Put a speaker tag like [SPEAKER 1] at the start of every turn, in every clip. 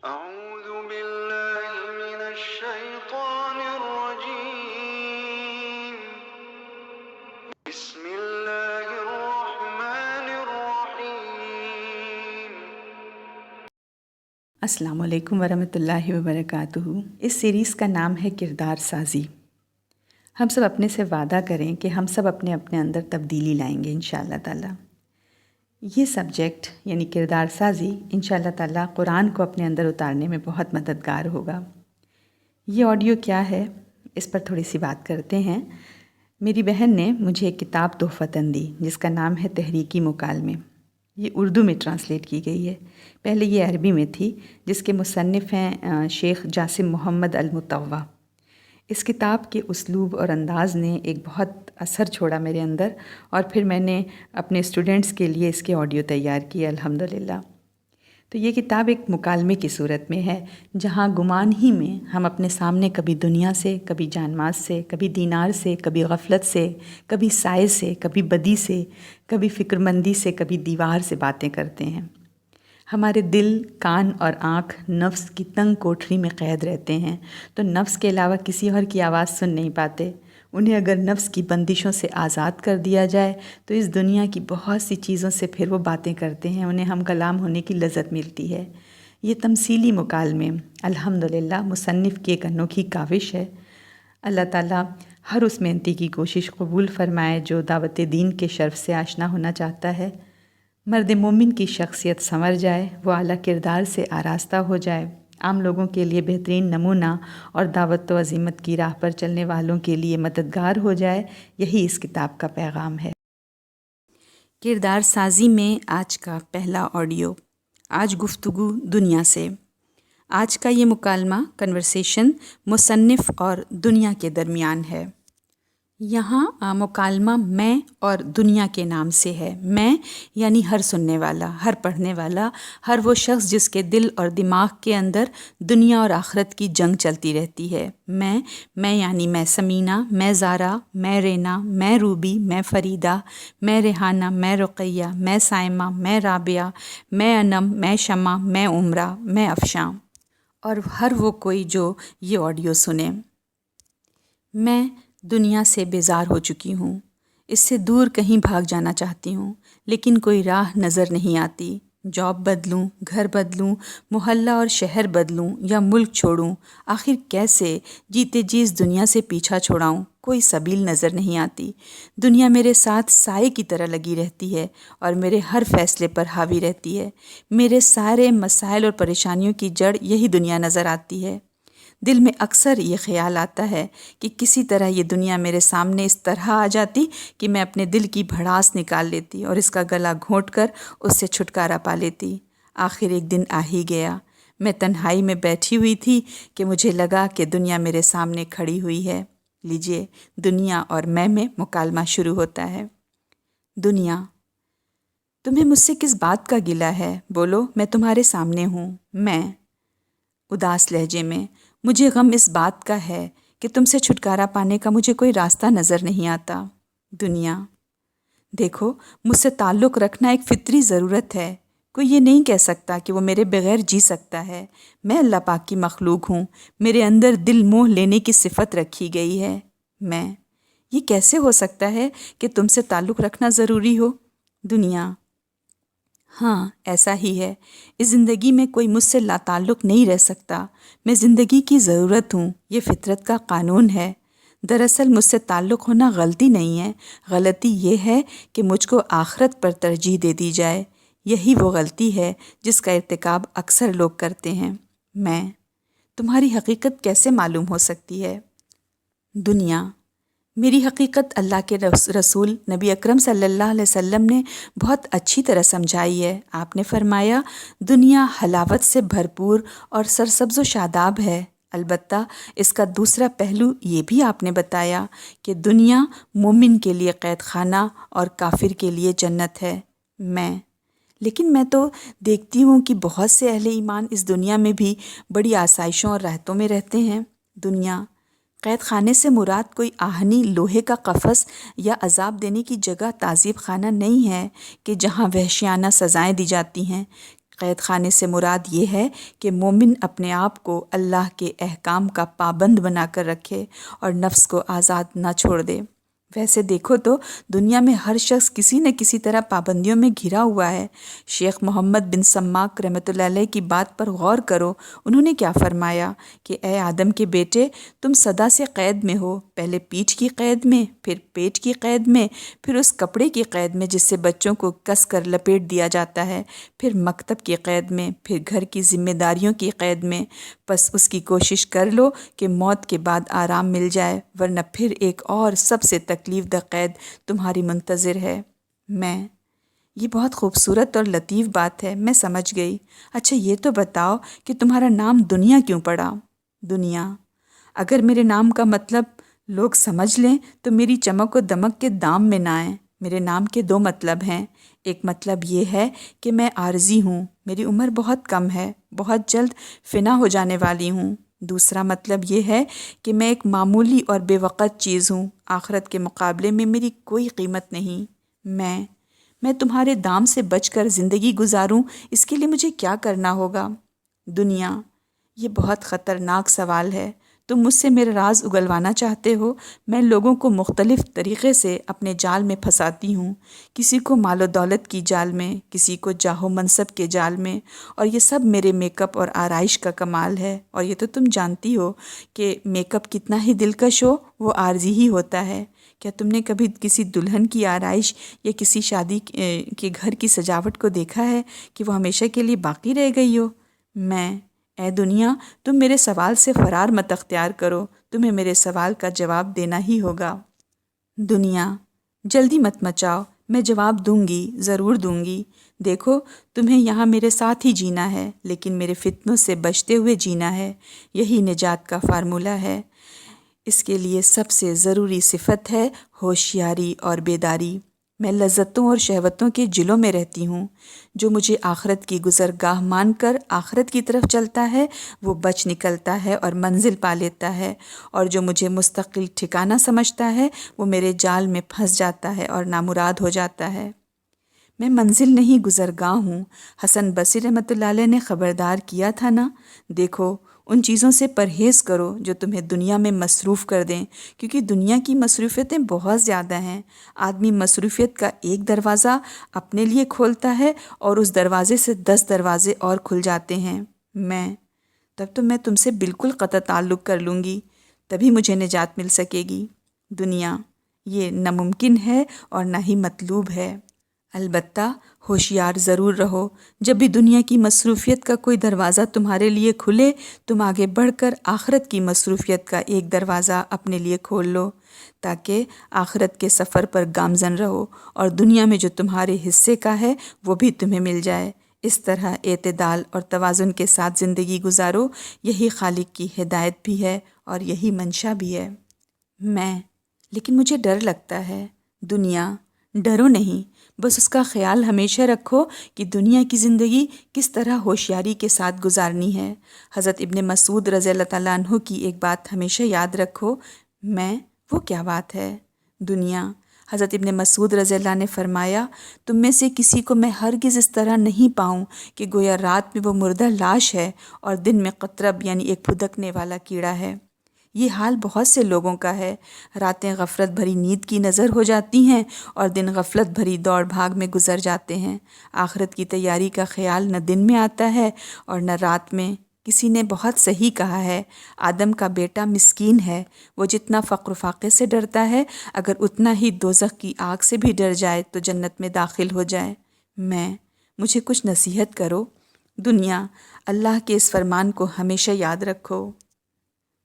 [SPEAKER 1] أعوذ بالله من الشيطان الرجيم. بسم الله الرحمن الرحيم.
[SPEAKER 2] السلام علیکم ورحمۃ اللہ وبرکاتہ۔ اس سیریز کا نام ہے کردار سازی۔ ہم سب اپنے سے وعدہ کریں کہ ہم سب اپنے اندر تبدیلی لائیں گے انشاءاللہ تعالی۔ یہ سبجیکٹ یعنی کردار سازی انشاءاللہ تعالی قرآن کو اپنے اندر اتارنے میں بہت مددگار ہوگا۔ یہ آڈیو کیا ہے، اس پر تھوڑی سی بات کرتے ہیں۔ میری بہن نے مجھے ایک کتاب تحفتاً دی جس کا نام ہے تحریکی مکالمے۔ یہ اردو میں ٹرانسلیٹ کی گئی ہے، پہلے یہ عربی میں تھی، جس کے مصنف ہیں شیخ جاسم محمد المطوع۔ اس کتاب کے اسلوب اور انداز نے ایک بہت اثر چھوڑا میرے اندر، اور پھر میں نے اپنے اسٹوڈنٹس کے لیے اس کے آڈیو تیار کیے الحمدللہ۔ تو یہ کتاب ایک مکالمے کی صورت میں ہے، جہاں گمان ہی میں ہم اپنے سامنے کبھی دنیا سے، کبھی جان ماز سے، کبھی دینار سے، کبھی غفلت سے، کبھی سائے سے، کبھی بدی سے، کبھی فکر مندی سے، کبھی دیوار سے باتیں کرتے ہیں۔ ہمارے دل، کان اور آنکھ نفس کی تنگ کوٹھری میں قید رہتے ہیں، تو نفس کے علاوہ کسی اور کی آواز سن نہیں پاتے۔ انہیں اگر نفس کی بندشوں سے آزاد کر دیا جائے تو اس دنیا کی بہت سی چیزوں سے پھر وہ باتیں کرتے ہیں، انہیں ہم کلام ہونے کی لذت ملتی ہے۔ یہ تمثیلی مکالمے الحمدللہ مصنف کی ایک انوکھی کاوش ہے۔ اللہ تعالیٰ ہر اس محنتی کی کوشش قبول فرمائے جو دعوت دین کے شرف سے آشنا ہونا چاہتا ہے۔ مرد مومن کی شخصیت سنور جائے، وہ اعلیٰ کردار سے آراستہ ہو جائے، عام لوگوں کے لیے بہترین نمونہ اور دعوت و عزیمت کی راہ پر چلنے والوں کے لیے مددگار ہو جائے، یہی اس کتاب کا پیغام ہے۔ کردار سازی میں آج کا پہلا آڈیو، آج گفتگو دنیا سے۔ آج کا یہ مکالمہ کنورسیشن مصنف اور دنیا کے درمیان ہے۔ یہاں مکالمہ میں اور دنیا کے نام سے ہے۔ میں یعنی ہر سننے والا، ہر پڑھنے والا، ہر وہ شخص جس کے دل اور دماغ کے اندر دنیا اور آخرت کی جنگ چلتی رہتی ہے۔ میں یعنی میں سمینہ، میں زارا، میں رینا، میں روبی، میں فریدہ، میں ریحانہ، میں رقیہ، میں سائمہ، میں رابعہ، میں انم، میں شمع، میں عمرہ، میں افشاں، اور ہر وہ کوئی جو یہ آڈیو سنے۔ میں دنیا سے بیزار ہو چکی ہوں، اس سے دور کہیں بھاگ جانا چاہتی ہوں، لیکن کوئی راہ نظر نہیں آتی۔ جاب بدلوں، گھر بدلوں، محلہ اور شہر بدلوں یا ملک چھوڑوں، آخر کیسے جیتے جی اس دنیا سے پیچھا چھڑاؤں؟ کوئی سبیل نظر نہیں آتی۔ دنیا میرے ساتھ سائے کی طرح لگی رہتی ہے اور میرے ہر فیصلے پر حاوی رہتی ہے۔ میرے سارے مسائل اور پریشانیوں کی جڑ یہی دنیا نظر آتی ہے۔ دل میں اکثر یہ خیال آتا ہے کہ کسی طرح یہ دنیا میرے سامنے اس طرح آ جاتی کہ میں اپنے دل کی بھڑاس نکال لیتی اور اس کا گلا گھونٹ کر اس سے چھٹکارا پا لیتی۔ آخر ایک دن آ ہی گیا۔ میں تنہائی میں بیٹھی ہوئی تھی کہ مجھے لگا کہ دنیا میرے سامنے کھڑی ہوئی ہے۔ لیجئے، دنیا اور میں مکالمہ شروع ہوتا ہے۔ دنیا: تمہیں مجھ سے کس بات کا گلہ ہے؟ بولو، میں تمہارے سامنے ہوں۔ میں اداس لہجے میں: مجھے غم اس بات کا ہے کہ تم سے چھٹکارا پانے کا مجھے کوئی راستہ نظر نہیں آتا۔ دنیا: دیکھو، مجھ سے تعلق رکھنا ایک فطری ضرورت ہے۔ کوئی یہ نہیں کہہ سکتا کہ وہ میرے بغیر جی سکتا ہے۔ میں اللہ پاک کی مخلوق ہوں، میرے اندر دل موہ لینے کی صفت رکھی گئی ہے۔ میں: یہ کیسے ہو سکتا ہے کہ تم سے تعلق رکھنا ضروری ہو؟ دنیا: ہاں، ایسا ہی ہے۔ اس زندگی میں کوئی مجھ سے لا تعلق نہیں رہ سکتا۔ میں زندگی کی ضرورت ہوں، یہ فطرت کا قانون ہے۔ دراصل مجھ سے تعلق ہونا غلطی نہیں ہے، غلطی یہ ہے کہ مجھ کو آخرت پر ترجیح دے دی جائے۔ یہی وہ غلطی ہے جس کا ارتکاب اکثر لوگ کرتے ہیں۔ میں: تمہاری حقیقت کیسے معلوم ہو سکتی ہے؟ دنیا: میری حقیقت اللہ کے رسول نبی اکرم صلی اللہ علیہ وسلم نے بہت اچھی طرح سمجھائی ہے۔ آپ نے فرمایا، دنیا حلاوت سے بھرپور اور سرسبز و شاداب ہے، البتہ اس کا دوسرا پہلو یہ بھی آپ نے بتایا کہ دنیا مومن کے لیے قید خانہ اور کافر کے لیے جنت ہے۔ میں: لیکن میں تو دیکھتی ہوں کہ بہت سے اہل ایمان اس دنیا میں بھی بڑی آسائشوں اور راحتوں میں رہتے ہیں۔ دنیا: قید خانے سے مراد کوئی آہنی لوہے کا قفس یا عذاب دینے کی جگہ تعذیب خانہ نہیں ہے کہ جہاں وحشیانہ سزائیں دی جاتی ہیں۔ قید خانے سے مراد یہ ہے کہ مومن اپنے آپ کو اللہ کے احکام کا پابند بنا کر رکھے اور نفس کو آزاد نہ چھوڑ دے۔ ویسے دیکھو تو دنیا میں ہر شخص کسی نہ کسی طرح پابندیوں میں گھرا ہوا ہے۔ شیخ محمد بن سماک رحمۃ اللہ علیہ کی بات پر غور کرو، انہوں نے کیا فرمایا کہ اے آدم کے بیٹے، تم سدا سے قید میں ہو، پہلے پیٹھ کی قید میں، پھر پیٹ کی قید میں، پھر اس کپڑے کی قید میں جس سے بچوں کو کس کر لپیٹ دیا جاتا ہے، پھر مکتب کی قید میں، پھر گھر کی ذمہ داریوں کی قید میں۔ بس اس کی کوشش کر لو کہ موت کے بعد آرام مل جائے، ورنہ پھر ایک اور سب سے تکلیف دہ قید تمہاری منتظر ہے۔ یہ بہت خوبصورت اور لطیف بات ہے، میں سمجھ گئی۔ اچھا یہ تو بتاؤ کہ تمہارا نام دنیا کیوں پڑا؟ دنیا، اگر میرے نام کا مطلب لوگ سمجھ لیں تو میری چمک و دمک کے دام میں نہ آئیں۔ میرے نام کے دو مطلب ہیں۔ ایک مطلب یہ ہے کہ میں عارضی ہوں، میری عمر بہت کم ہے، بہت جلد فنا ہو جانے والی ہوں۔ دوسرا مطلب یہ ہے کہ میں ایک معمولی اور بے وقت چیز ہوں، آخرت کے مقابلے میں میری کوئی قیمت نہیں۔ میں تمہارے دام سے بچ کر زندگی گزاروں، اس کے لیے مجھے کیا کرنا ہوگا؟ دنیا، یہ بہت خطرناک سوال ہے۔ تم مجھ سے میرا راز اگلوانا چاہتے ہو؟ میں لوگوں کو مختلف طریقے سے اپنے جال میں پھنساتی ہوں، کسی کو مال و دولت کی جال میں، کسی کو جاہ و منصب کے جال میں، اور یہ سب میرے میک اپ اور آرائش کا کمال ہے۔ اور یہ تو تم جانتی ہو کہ میک اپ کتنا ہی دلکش ہو وہ عارضی ہی ہوتا ہے۔ کیا تم نے کبھی کسی دلہن کی آرائش یا کسی شادی کے گھر کی سجاوٹ کو دیکھا ہے کہ وہ ہمیشہ کے لیے باقی رہ گئی ہو؟ اے دنیا، تم میرے سوال سے فرار مت اختیار کرو، تمہیں میرے سوال کا جواب دینا ہی ہوگا۔ دنیا، جلدی مت مچاؤ، میں جواب دوں گی، ضرور دوں گی۔ دیکھو، تمہیں یہاں میرے ساتھ ہی جینا ہے، لیکن میرے فتنوں سے بچتے ہوئے جینا ہے، یہی نجات کا فارمولہ ہے۔ اس کے لیے سب سے ضروری صفت ہے ہوشیاری اور بیداری۔ میں لذتوں اور شہوتوں کے جلوں میں رہتی ہوں۔ جو مجھے آخرت کی گزرگاہ مان کر آخرت کی طرف چلتا ہے وہ بچ نکلتا ہے اور منزل پا لیتا ہے، اور جو مجھے مستقل ٹھکانہ سمجھتا ہے وہ میرے جال میں پھنس جاتا ہے اور نامراد ہو جاتا ہے۔ میں منزل نہیں گزرگاہ ہوں۔ حسن بصری رحمۃ اللہ علیہ نے خبردار کیا تھا نا، دیکھو ان چیزوں سے پرہیز کرو جو تمہیں دنیا میں مصروف کر دیں، کیونکہ دنیا کی مصروفیتیں بہت زیادہ ہیں۔ آدمی مصروفیت کا ایک دروازہ اپنے لیے کھولتا ہے اور اس دروازے سے 10 دروازے اور کھل جاتے ہیں۔ تب تو میں تم سے بالکل قطع تعلق کر لوں گی، تبھی مجھے نجات مل سکے گی۔ دنیا، یہ نہ ممکن ہے اور نہ ہی مطلوب ہے۔ البتہ ہوشیار ضرور رہو، جب بھی دنیا کی مصروفیت کا کوئی دروازہ تمہارے لیے کھلے، تم آگے بڑھ کر آخرت کی مصروفیت کا ایک دروازہ اپنے لیے کھول لو، تاکہ آخرت کے سفر پر گامزن رہو اور دنیا میں جو تمہارے حصے کا ہے وہ بھی تمہیں مل جائے۔ اس طرح اعتدال اور توازن کے ساتھ زندگی گزارو، یہی خالق کی ہدایت بھی ہے اور یہی منشا بھی ہے۔ لیکن مجھے ڈر لگتا ہے۔ دنیا، ڈرو نہیں، بس اس کا خیال ہمیشہ رکھو کہ دنیا کی زندگی کس طرح ہوشیاری کے ساتھ گزارنی ہے۔ حضرت ابن مسعود رضی اللہ تعالیٰ عنہ کی ایک بات ہمیشہ یاد رکھو۔ وہ کیا بات ہے؟ دنیا، حضرت ابن مسعود رضی اللہ نے فرمایا، تم میں سے کسی کو میں ہرگز اس طرح نہیں پاؤں کہ گویا رات میں وہ مردہ لاش ہے اور دن میں قطرب یعنی ایک پھدکنے والا کیڑا ہے۔ یہ حال بہت سے لوگوں کا ہے۔ راتیں غفلت بھری نیند کی نظر ہو جاتی ہیں اور دن غفلت بھری دوڑ بھاگ میں گزر جاتے ہیں۔ آخرت کی تیاری کا خیال نہ دن میں آتا ہے اور نہ رات میں۔ کسی نے بہت صحیح کہا ہے، آدم کا بیٹا مسکین ہے، وہ جتنا فقر و فاقے سے ڈرتا ہے، اگر اتنا ہی دوزخ کی آگ سے بھی ڈر جائے تو جنت میں داخل ہو جائے۔ مجھے کچھ نصیحت کرو۔ دنیا، اللہ کے اس فرمان کو ہمیشہ یاد رکھو۔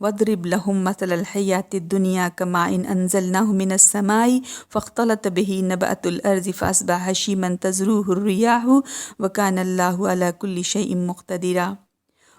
[SPEAKER 2] وَاضْرِبْ لَهُمْ مَثَلَ الْحَيَاةِ الدُّنْيَا كَمَاءٍ أَنزَلْنَاهُ مِنَ السَّمَاءِ فَاخْتَلَطَ بِهِ نَبَأْتُ الْأَرْضِ فَأَصْبَحَ هَشِيمًا تَذْرُوهُ الرِّيَاحُ وَكَانَ اللَّهُ عَلَى كُلِّ شَيْءٍ مُقْتَدِرًا۔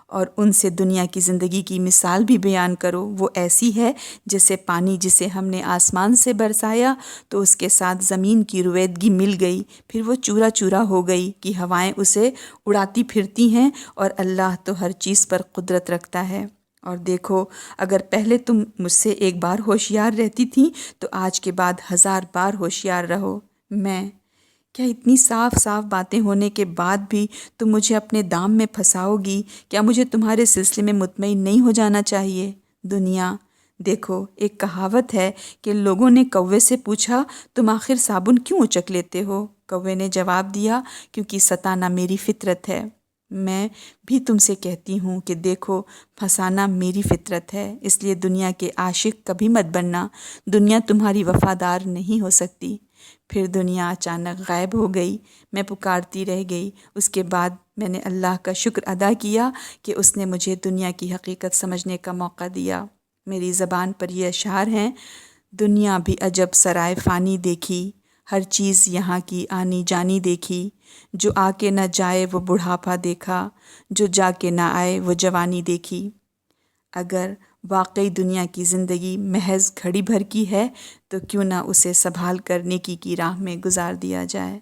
[SPEAKER 2] اور ان سے دنیا کی زندگی کی مثال بھی بیان کرو، وہ ایسی ہے جیسے پانی جسے ہم نے آسمان سے برسایا تو اس کے ساتھ زمین کی رویدگی مل گئی، پھر وہ چورا چورا ہو گئی کہ ہوائیں اسے اڑاتی پھرتی ہیں، اور اللہ تو ہر چیز پر قدرت رکھتا ہے۔ اور دیکھو، اگر پہلے تم مجھ سے ایک بار ہوشیار رہتی تھیں تو آج کے بعد 1000 بار ہوشیار رہو۔ کیا اتنی صاف صاف باتیں ہونے کے بعد بھی تم مجھے اپنے دام میں پھنساؤ گی؟ کیا مجھے تمہارے سلسلے میں مطمئن نہیں ہو جانا چاہیے؟ دنیا، دیکھو ایک کہاوت ہے کہ لوگوں نے کوے سے پوچھا تم آخر صابن کیوں اچک لیتے ہو؟ کوے نے جواب دیا کیونکہ ستانا میری فطرت ہے۔ میں بھی تم سے کہتی ہوں کہ دیکھو پھنسانا میری فطرت ہے، اس لیے دنیا کے عاشق کبھی مت بننا، دنیا تمہاری وفادار نہیں ہو سکتی۔ پھر دنیا اچانک غائب ہو گئی، میں پکارتی رہ گئی۔ اس کے بعد میں نے اللہ کا شکر ادا کیا کہ اس نے مجھے دنیا کی حقیقت سمجھنے کا موقع دیا۔ میری زبان پر یہ اشعار ہیں: دنیا بھی عجب سرائے فانی دیکھی، ہر چیز یہاں کی آنی جانی دیکھی، جو آ کے نہ جائے وہ بڑھاپا دیکھا، جو جا کے نہ آئے وہ جوانی دیکھی۔ اگر واقعی دنیا کی زندگی محض گھڑی بھر کی ہے تو کیوں نہ اسے سنبھال کر نیکی کی راہ میں گزار دیا جائے۔